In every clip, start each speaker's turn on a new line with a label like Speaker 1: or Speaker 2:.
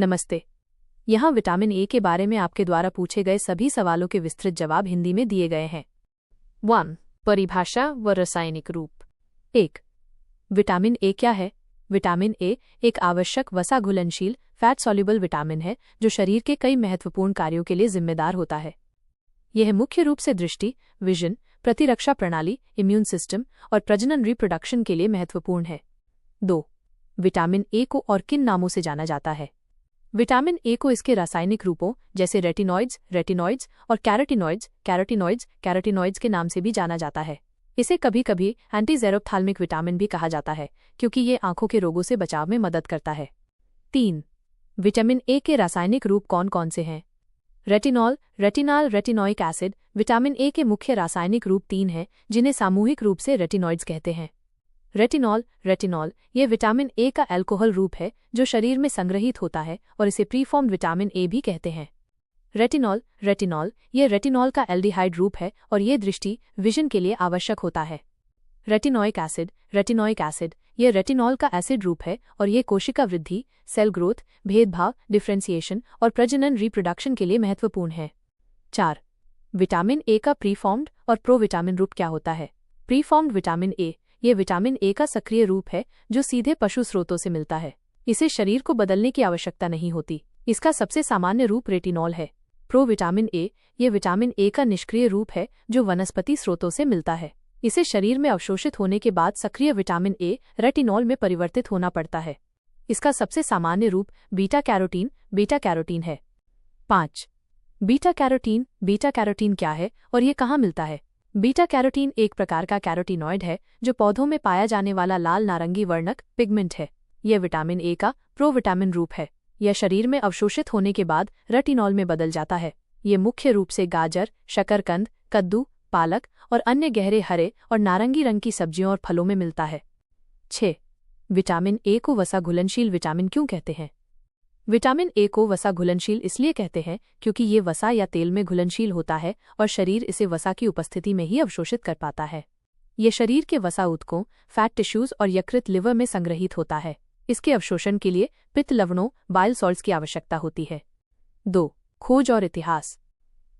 Speaker 1: नमस्ते। यहाँ vitamin A के बारे में आपके द्वारा पूछे गए सभी सवालों के विस्तृत जवाब हिंदी में दिए गए हैं। 1. परिभाषा व रासायनिक रूप। 1. विटामिन ए क्या है? विटामिन ए एक आवश्यक वसा घुलनशील फैट सॉल्युबल विटामिन है जो शरीर के कई महत्वपूर्ण कार्यों के लिए जिम्मेदार होता है। यह मुख्य रूप से दृष्टि, विजन, प्रतिरक्षा प्रणाली, इम्यून सिस्टम और प्रजनन रिप्रोडक्शन के लिए महत्वपूर्ण है। 2. विटामिन ए को और किन नामों से जाना जाता है? विटामिन ए को इसके रासायनिक रूपों जैसे रेटिनॉइड्स और कैरोटीनॉइड्स के नाम से भी जाना जाता है। इसे कभी कभी एंटीज़ेरोप्थाल्मिक विटामिन भी कहा जाता है क्योंकि ये आंखों के रोगों से बचाव में मदद करता है। 3. विटामिन ए के रासायनिक रूप कौन कौन से हैं? Retinoic acid. विटामिन ए के मुख्य रासायनिक रूप 3 हैं जिन्हें सामूहिक रूप से रेटिनॉइड्स कहते हैं। रेटिनॉल यह विटामिन ए का अल्कोहल रूप है जो शरीर में संग्रहित होता है और इसे प्रीफॉर्म्ड विटामिन ए भी कहते हैं। रेटिनॉल यह रेटिनॉल का एल्डिहाइड रूप है और यह दृष्टि, विजन के लिए आवश्यक होता है। रेटिनॉइक एसिड यह रेटिनॉल का एसिड रूप है और यह कोशिका वृद्धि, सेल ग्रोथ, भेदभाव, डिफ्रेंसिएशन और प्रजनन रिप्रोडक्शन के लिए महत्वपूर्ण है। 4. विटामिन ए का प्रीफॉर्म्ड और प्रोविटामिन रूप क्या होता है? प्रीफॉर्म्ड विटामिन ए यह विटामिन ए का सक्रिय रूप है जो सीधे पशु स्रोतों से मिलता है। इसे शरीर को बदलने की आवश्यकता नहीं होती। इसका सबसे सामान्य रूप रेटिनॉल है। प्रोविटामिन ए यह विटामिन ए का निष्क्रिय रूप है जो वनस्पति स्रोतों से मिलता है। इसे शरीर में अवशोषित होने के बाद सक्रिय विटामिन ए रेटिनॉल में परिवर्तित होना पड़ता है। इसका सबसे सामान्य रूप बीटा कैरोटीन है। 5. बीटा कैरोटीन क्या है और ये कहाँ मिलता है? बीटा कैरोटीन एक प्रकार का कैरोटीनॉइड है जो पौधों में पाया जाने वाला लाल नारंगी वर्णक पिगमेंट है। यह विटामिन ए का प्रोविटामिन रूप है। यह शरीर में अवशोषित होने के बाद रेटिनॉल में बदल जाता है। ये मुख्य रूप से गाजर, शकरकंद, कद्दू, पालक और अन्य गहरे हरे और नारंगी रंग की सब्जियों और फलों में मिलता है। 6. विटामिन ए को वसा घुलनशील विटामिन क्यों कहते हैं? विटामिन ए को वसा घुलनशील इसलिए कहते हैं क्योंकि ये वसा या तेल में घुलनशील होता है और शरीर इसे वसा की उपस्थिति में ही अवशोषित कर पाता है। ये शरीर के वसा ऊतकों, फैट टिश्यूज और यकृत लिवर में संग्रहित होता है। इसके अवशोषण के लिए पित्त लवणों, बाइल सॉल्ट्स की आवश्यकता होती है। 2. खोज और इतिहास।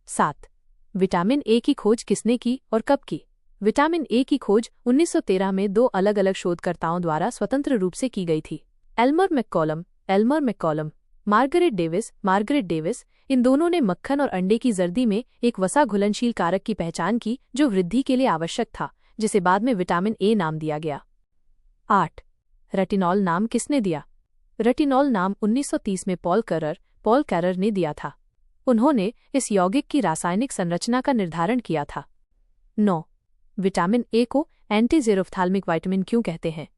Speaker 1: 7. विटामिन ए की खोज किसने की और कब की? विटामिन ए की खोज 1913 में 2 अलग अलग शोधकर्ताओं द्वारा स्वतंत्र रूप से की गई थी। Elmer McCollum, Margaret Davis. इन दोनों ने मक्खन और अंडे की जर्दी में एक वसा घुलनशील कारक की पहचान की जो वृद्धि के लिए आवश्यक था, जिसे बाद में विटामिन ए नाम दिया गया। 8. रेटिनॉल नाम किसने दिया? रेटिनॉल नाम 1930 में पॉल कैरर ने दिया था। उन्होंने इस यौगिक की रासायनिक संरचना का निर्धारण किया था। 9. विटामिन ए को एंटीज़ेरोफ्थाल्मिक विटामिन क्यों कहते हैं?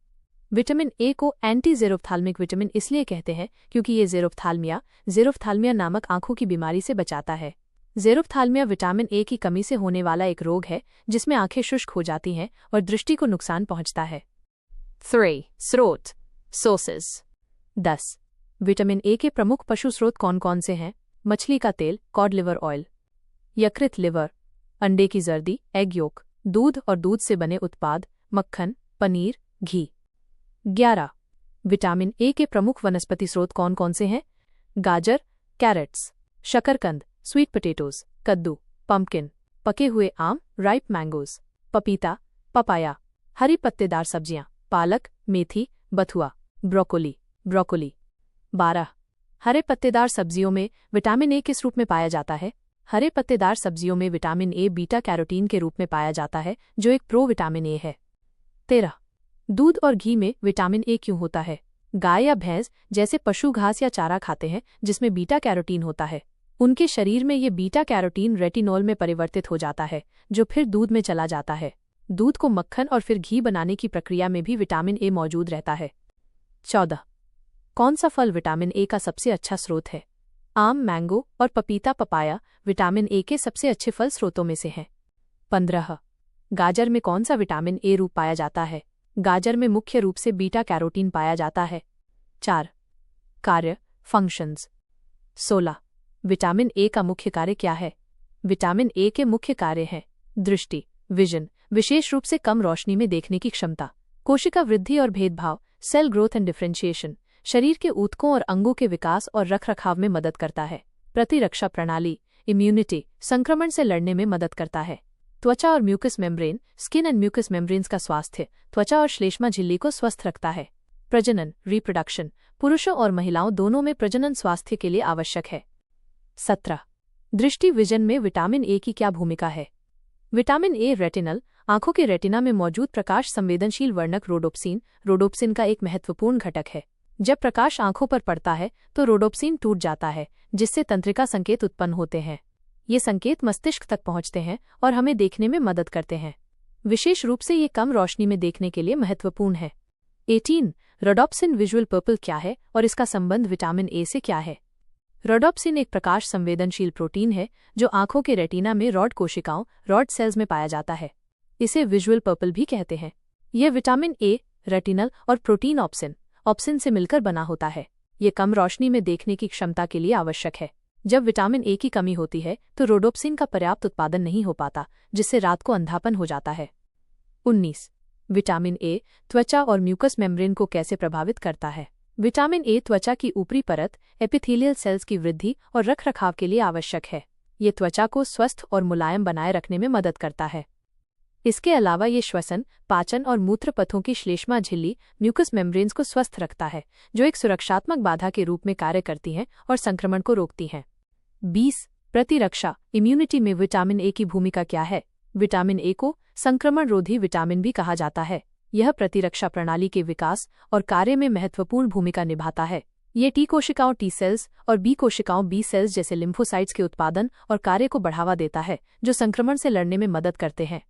Speaker 1: विटामिन ए को एंटीज़ेरोफ्थाल्मिक विटामिन इसलिए कहते हैं क्योंकि ये ज़ेरोफ्थाल्मिया नामक आंखों की बीमारी से बचाता है। ज़ेरोफ्थाल्मिया विटामिन ए की कमी से होने वाला एक रोग है जिसमें आंखें शुष्क हो जाती हैं और दृष्टि को नुकसान पहुंचता है। 3. स्रोत सोर्सेज। 10. विटामिन ए के प्रमुख पशु स्रोत कौन कौन से हैं? मछली का तेल, कॉड लिवर ऑयल, यकृत लिवर, अंडे की जर्दी, एग योक, दूध और दूध से बने उत्पाद, मक्खन, पनीर, घी। 11. विटामिन ए के प्रमुख वनस्पति स्रोत कौन कौन से हैं? गाजर, कैरेट्स, शकरकंद, स्वीट पोटैटोज, कद्दू, पंपकिन, पके हुए आम, राइप मैंगोज, पपीता, पपाया, हरी पत्तेदार सब्जियां, पालक, मेथी, बथुआ, ब्रोकोली। 12. हरे पत्तेदार सब्जियों में विटामिन ए किस रूप में पाया जाता है? हरे पत्तेदार सब्जियों में विटामिन ए बीटा कैरोटीन के रूप में पाया जाता है जो एक प्रोविटामिन ए है। 13. दूध और घी में विटामिन ए क्यों होता है? गाय या भैंस जैसे पशु घास या चारा खाते हैं जिसमें बीटा कैरोटीन होता है। उनके शरीर में ये बीटा कैरोटीन रेटिनॉल में परिवर्तित हो जाता है जो फिर दूध में चला जाता है। दूध को मक्खन और फिर घी बनाने की प्रक्रिया में भी विटामिन ए मौजूद रहता है। 14. कौन सा फल विटामिन ए का सबसे अच्छा स्रोत है? आम, मैंगो और पपीता, पपाया विटामिन ए के सबसे अच्छे फल स्रोतों में से हैं। 15. गाजर में कौन सा विटामिन ए रूप पाया जाता है? गाजर में मुख्य रूप से बीटा कैरोटीन पाया जाता है। 4. कार्य फंक्शंस। 16. विटामिन ए का मुख्य कार्य क्या है? विटामिन ए के मुख्य कार्य हैं दृष्टि, विजन, विशेष रूप से कम रोशनी में देखने की क्षमता, कोशिका वृद्धि और भेदभाव, सेल ग्रोथ एंड डिफरेंशिएशन, शरीर के ऊतकों और अंगों के विकास और रखरखाव में मदद करता है। प्रतिरक्षा प्रणाली, इम्यूनिटी, संक्रमण से लड़ने में मदद करता है। त्वचा और mucus membrane, skin and mucus membranes का स्वास्थ्य, त्वचा और श्लेष्मा झिल्ली को स्वस्थ रखता है। प्रजनन, रिप्रोडक्शन, पुरुषों और महिलाओं दोनों में प्रजनन स्वास्थ्य के लिए आवश्यक है। 17. दृष्टि विजन में विटामिन ए की क्या भूमिका है? विटामिन ए रेटिनल, आंखों के रेटिना में मौजूद प्रकाश संवेदनशील वर्णक रोडोप्सिन का एक महत्वपूर्ण घटक है। जब प्रकाश आंखों पर पड़ता है तो रोडोप्सिन टूट जाता है, जिससे तंत्रिका संकेत उत्पन्न होते हैं। ये संकेत मस्तिष्क तक पहुंचते हैं और हमें देखने में मदद करते हैं। विशेष रूप से ये कम रोशनी में देखने के लिए महत्वपूर्ण है। 18. रोडोप्सिन विजुअल पर्पल क्या है और इसका संबंध विटामिन ए से क्या है? रोडोप्सिन एक प्रकाश संवेदनशील प्रोटीन है जो आंखों के रेटिना में रॉड कोशिकाओं रॉड सेल्स में पाया जाता है। इसे विजुअल पर्पल भी कहते हैं। यह विटामिन ए, रेटिनल और प्रोटीन ऑप्सिन से मिलकर बना होता है। ये कम रोशनी में देखने की क्षमता के लिए आवश्यक है। जब विटामिन ए की कमी होती है तो रोडोप्सिन का पर्याप्त उत्पादन नहीं हो पाता, जिससे रात को अंधापन हो जाता है। 19. विटामिन ए त्वचा और म्यूकस मेम्ब्रेन को कैसे प्रभावित करता है? विटामिन ए त्वचा की ऊपरी परत एपिथेलियल सेल्स की वृद्धि और रखरखाव के लिए आवश्यक है। ये त्वचा को स्वस्थ और मुलायम बनाए रखने में मदद करता है। इसके अलावा ये श्वसन, पाचन और मूत्र पथों की श्लेष्मा झिल्ली म्यूकस मेम्ब्रेन्स को स्वस्थ रखता है, जो एक सुरक्षात्मक बाधा के रूप में कार्य करती हैं और संक्रमण को रोकती हैं। 20. प्रतिरक्षा, इम्यूनिटी में विटामिन ए की भूमिका क्या है? विटामिन ए को संक्रमण रोधी विटामिन भी कहा जाता है। यह प्रतिरक्षा प्रणाली के विकास और कार्य में महत्वपूर्ण भूमिका निभाता है। ये टी कोशिकाओं टी सेल्स और बी कोशिकाओं बी सेल्स जैसे लिम्फोसाइट्स के उत्पादन और कार्य को बढ़ावा देता है, जो संक्रमण से लड़ने में मदद करते हैं।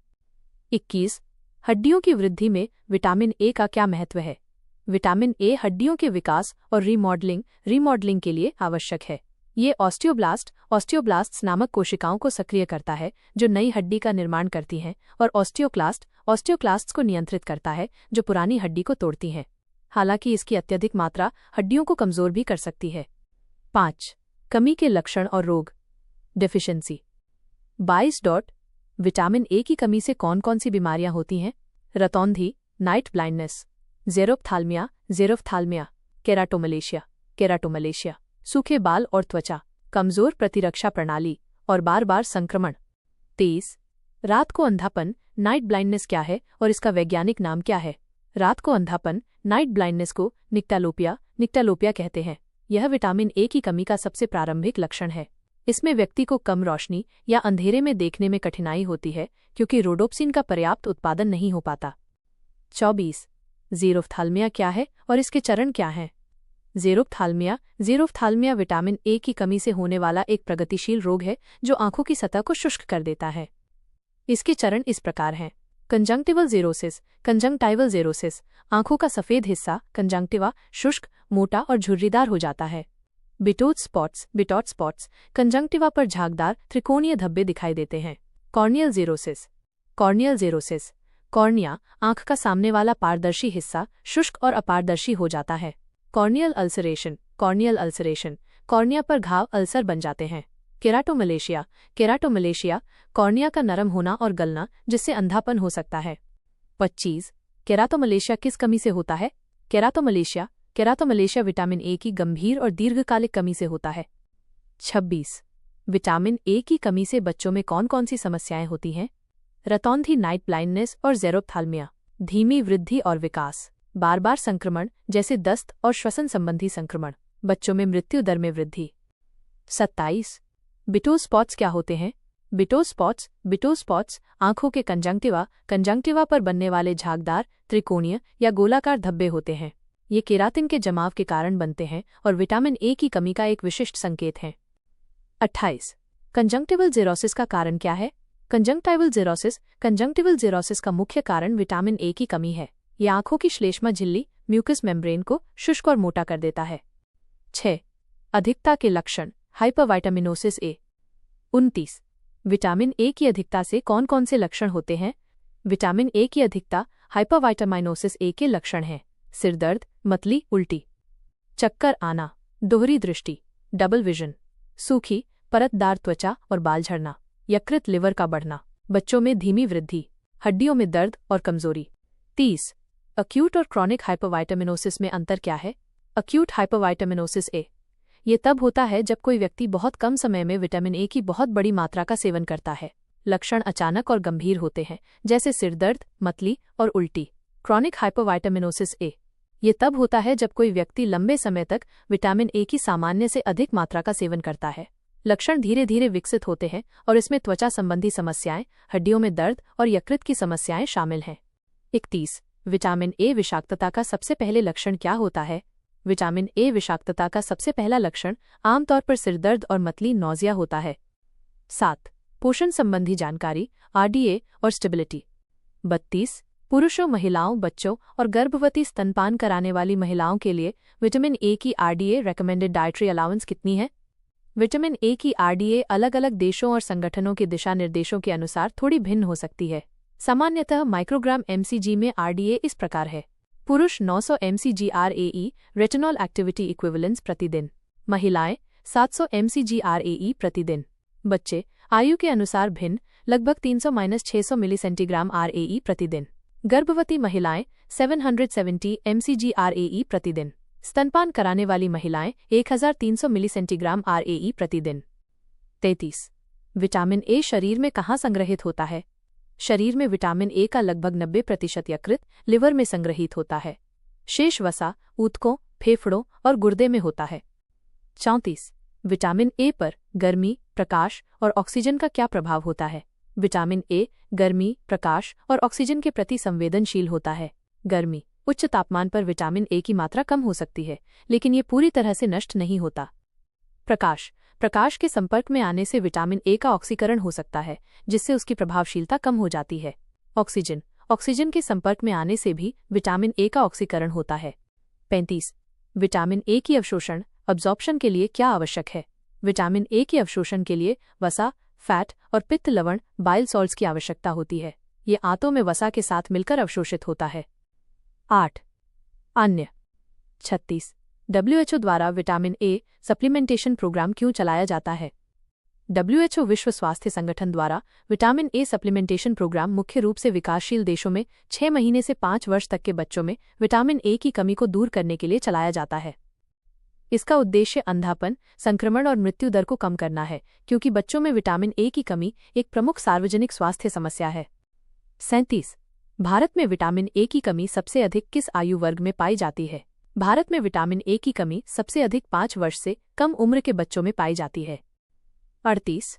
Speaker 1: 21. हड्डियों की वृद्धि में विटामिन ए का क्या महत्व है? विटामिन ए हड्डियों के विकास और रीमॉडलिंग के लिए आवश्यक है। ये ऑस्टियोब्लास्ट्स नामक कोशिकाओं को सक्रिय करता है, जो नई हड्डी का निर्माण करती हैं, और ऑस्टियोक्लास्ट्स को नियंत्रित करता है, जो पुरानी हड्डी को तोड़ती हैं। हालांकि इसकी अत्यधिक मात्रा हड्डियों को कमजोर भी कर सकती है। 5. कमी के लक्षण और रोग, डेफिशिएंसी। 22. विटामिन ए की कमी से कौन कौन सी बीमारियां होती हैं? रतौंधी, नाइट ब्लाइंडनेस, जेरोफ्थाल्मिया, केराटोमलेशिया, सूखे बाल और त्वचा, कमजोर प्रतिरक्षा प्रणाली और बार-बार संक्रमण। 23. रात को अंधापन, नाइट ब्लाइंडनेस क्या है और इसका वैज्ञानिक नाम क्या है? रात को अंधापन, नाइट ब्लाइंडनेस को निक्टालोपिया कहते हैं। यह विटामिन ए की कमी का सबसे प्रारंभिक लक्षण है। इसमें व्यक्ति को कम रोशनी या अंधेरे में देखने में कठिनाई होती है, क्योंकि रोडोप्सिन का पर्याप्त उत्पादन नहीं हो पाता। 24. जेरोफ्थाल्मिया क्या है और इसके चरण क्या हैं? जेरोफ्थाल्मिया विटामिन ए की कमी से होने वाला एक प्रगतिशील रोग है जो आंखों की सतह को शुष्क कर देता है। इसके चरण इस प्रकार हैं। कंजंक्टिवल जेरोसिस, आंखों का सफेद हिस्सा कंजंक्टिवा शुष्क, मोटा और झुर्रीदार हो जाता है। बिटोट स्पॉट्स, कंजंक्टिवा पर झागदार त्रिकोणीय धब्बे दिखाई देते हैं। कॉर्नियल जेरोसिस, कॉर्निया, आंख का सामने वाला पारदर्शी हिस्सा शुष्क और अपारदर्शी हो जाता है। कॉर्नियल अल्सरेशन, कॉर्निया पर घाव अल्सर बन जाते हैं। केराटोमलेशिया, कॉर्निया का नरम होना और गलना, जिससे अंधापन हो सकता है। 25. केराटोमलेशिया किस कमी से होता है? केराटोमलेशिया विटामिन ए की गंभीर और दीर्घकालिक कमी से होता है। 26. विटामिन ए की कमी से बच्चों में कौन कौन सी समस्याएं होती हैं? रतौंधी, नाइट ब्लाइंडनेस और जेरोफ्थाल्मिया, धीमी वृद्धि और विकास, बार-बार संक्रमण जैसे दस्त और श्वसन संबंधी संक्रमण, बच्चों में मृत्यु दर में वृद्धि। 27. बिटो स्पॉट्स क्या होते हैं? बिटो स्पॉट्स आंखों के कंजंक्टिवा पर बनने वाले झागदार त्रिकोणीय या गोलाकार धब्बे होते हैं। ये केरातिन के जमाव के कारण बनते हैं और विटामिन ए की कमी का एक विशिष्ट संकेत हैं। 28. कंजंक्टिवल जेरोसिस का कारण क्या है? कंजंक्टिवल जेरोसिस का मुख्य कारण विटामिन ए की कमी है। यह आंखों की श्लेष्मा झिल्ली म्यूकस मेम्ब्रेन को शुष्क और मोटा कर देता है। 6. अधिकता के लक्षण, हाइपरविटामिनोसिस ए। 29. विटामिन ए की अधिकता से कौन कौन से लक्षण होते हैं? विटामिन ए की अधिकता हाइपरविटामिनोसिस ए के लक्षण हैं। सिर दर्द, मतली, उल्टी, चक्कर आना, दोहरी दृष्टि, डबल विजन, सूखी परतदार त्वचा और बाल झड़ना, यकृत लिवर का बढ़ना, बच्चों में धीमी वृद्धि, हड्डियों में दर्द और कमजोरी। 30. अक्यूट और क्रॉनिक हाइपरविटामिनोसिस में अंतर क्या है? अक्यूट हाइपरवाइटामिनोसिस ए। ये तब होता है जब कोई व्यक्ति बहुत कम समय में विटामिन ए की बहुत बड़ी मात्रा का सेवन करता है। लक्षण अचानक और गंभीर होते हैं, जैसे सिरदर्द, मतली और उल्टी। क्रॉनिक हाइपरवाइटामिनोसिस ए। ये तब होता है जब कोई व्यक्ति लंबे समय तक विटामिन ए की सामान्य से अधिक मात्रा का सेवन करता है। लक्षण धीरे धीरे विकसित होते हैं और इसमें त्वचा संबंधी समस्याएं, हड्डियों में दर्द और यकृत की समस्याएं शामिल हैं। 31. विटामिन ए विषाक्तता का सबसे पहले लक्षण क्या होता है? विटामिन ए विषाक्तता का सबसे पहला लक्षण आमतौर पर सिरदर्द और मतली नौजिया होता है। 7. पोषण संबंधी जानकारी, आरडीए और स्टेबिलिटी। 32. पुरुषों, महिलाओं, बच्चों और गर्भवती स्तनपान कराने वाली महिलाओं के लिए विटामिन ए की आरडीए रेकमेंडेड डाइटरी अलाउंस कितनी है? विटामिन ए की आरडीए अलग अलग देशों और संगठनों के दिशा निर्देशों के अनुसार थोड़ी भिन्न हो सकती है। सामान्यतः माइक्रोग्राम एमसीजी में आरडीए इस प्रकार है। पुरुष 900 mcg/AE रेटिनॉल एक्टिविटी इक्विवेलेंस प्रतिदिन, महिलाएं 700 mcg/AE प्रतिदिन, बच्चे आयु के अनुसार भिन्न लगभग 300-600 mcg/AE प्रतिदिन, गर्भवती महिलाएं 770 mcg/AE प्रतिदिन, स्तनपान कराने वाली महिलाएं 1300 mcg/AE प्रतिदिन। 33. विटामिन ए शरीर में कहाँ संग्रहित होता है? शरीर में विटामिन ए का लगभग 90% यकृत, लिवर में संग्रहित होता है। शेष वसा ऊतकों, फेफड़ों और गुर्दे में होता है। 34. विटामिन ए पर गर्मी, प्रकाश और ऑक्सीजन का क्या प्रभाव होता है? विटामिन ए गर्मी, प्रकाश और ऑक्सीजन के प्रति संवेदनशील होता है। गर्मी, उच्च तापमान पर विटामिन ए की मात्रा कम हो सकती है, लेकिन ये पूरी तरह से नष्ट नहीं होता। प्रकाश, प्रकाश के संपर्क में आने से विटामिन ए का ऑक्सीकरण हो सकता है, जिससे उसकी प्रभावशीलता कम हो जाती है। ऑक्सीजन, ऑक्सीजन के संपर्क में आने से भी विटामिन ए का ऑक्सीकरण होता है। 35. विटामिन ए की अवशोषण, अब्जॉर्प्शन के लिए क्या आवश्यक है? विटामिन ए के अवशोषण के लिए वसा, फैट और पित्त लवण, बाइल सॉल्ट्स की आवश्यकता होती है। ये आंतों में वसा के साथ मिलकर अवशोषित होता है। 8. अन्य। 36. WHO द्वारा विटामिन ए सप्लीमेंटेशन प्रोग्राम क्यों चलाया जाता है? WHO विश्व स्वास्थ्य संगठन द्वारा विटामिन ए सप्लीमेंटेशन प्रोग्राम मुख्य रूप से विकासशील देशों में 6 महीने से 5 वर्ष तक के बच्चों में विटामिन ए की कमी को दूर करने के लिए चलाया जाता है। इसका उद्देश्य अंधापन, संक्रमण और मृत्यु दर को कम करना है, क्योंकि बच्चों में विटामिन ए की कमी एक प्रमुख सार्वजनिक स्वास्थ्य समस्या है। 37. भारत में विटामिन ए की कमी सबसे अधिक किस आयु वर्ग में पाई जाती है? भारत में विटामिन ए की कमी सबसे अधिक 5 वर्ष से कम उम्र के बच्चों में पाई जाती है। 38.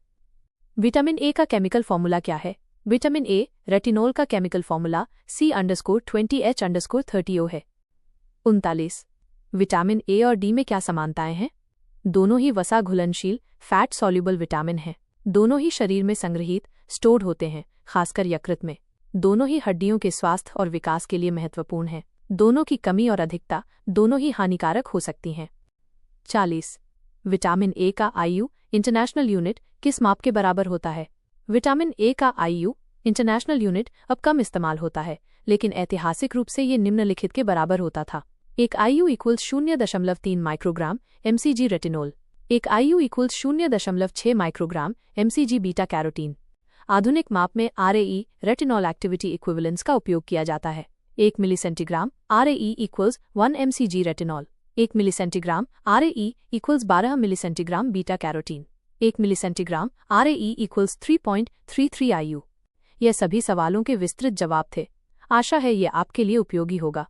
Speaker 1: विटामिन ए का केमिकल फॉर्मूला क्या है? विटामिन ए रेटिनॉल का केमिकल फॉर्मूला C_20H_30O है। 39. विटामिन ए और डी में क्या समानताएं हैं? दोनों ही वसा घुलनशील, फैट सॉल्युबल विटामिन हैं। दोनों ही शरीर में संग्रहित, स्टोर्ड होते हैं, खासकर यकृत में। दोनों ही हड्डियों के स्वास्थ्य और विकास के लिए महत्वपूर्ण हैं। दोनों की कमी और अधिकता दोनों ही हानिकारक हो सकती हैं। 40. विटामिन ए का आईयू इंटरनेशनल यूनिट किस माप के बराबर होता है? विटामिन ए का आईयू इंटरनेशनल यूनिट अब कम इस्तेमाल होता है, लेकिन ऐतिहासिक रूप से ये निम्नलिखित के बराबर होता था। एक आईयू = 0.3 माइक्रोग्राम mcg रेटिनोल। एक IU = 0.6 microgram mcg beta carotene. आधुनिक माप में RAE रेटिनॉल एक्टिविटी इक्विवेलेंस का उपयोग किया जाता है। 1 millicentigram RAE = 1 mcg retinol. 1 millicentigram RAE = 12 millicentigram beta carotene. 1 millicentigram RAE = 3.33 IU। यह सभी सवालों के विस्तृत जवाब थे। आशा है ये आपके लिए उपयोगी होगा।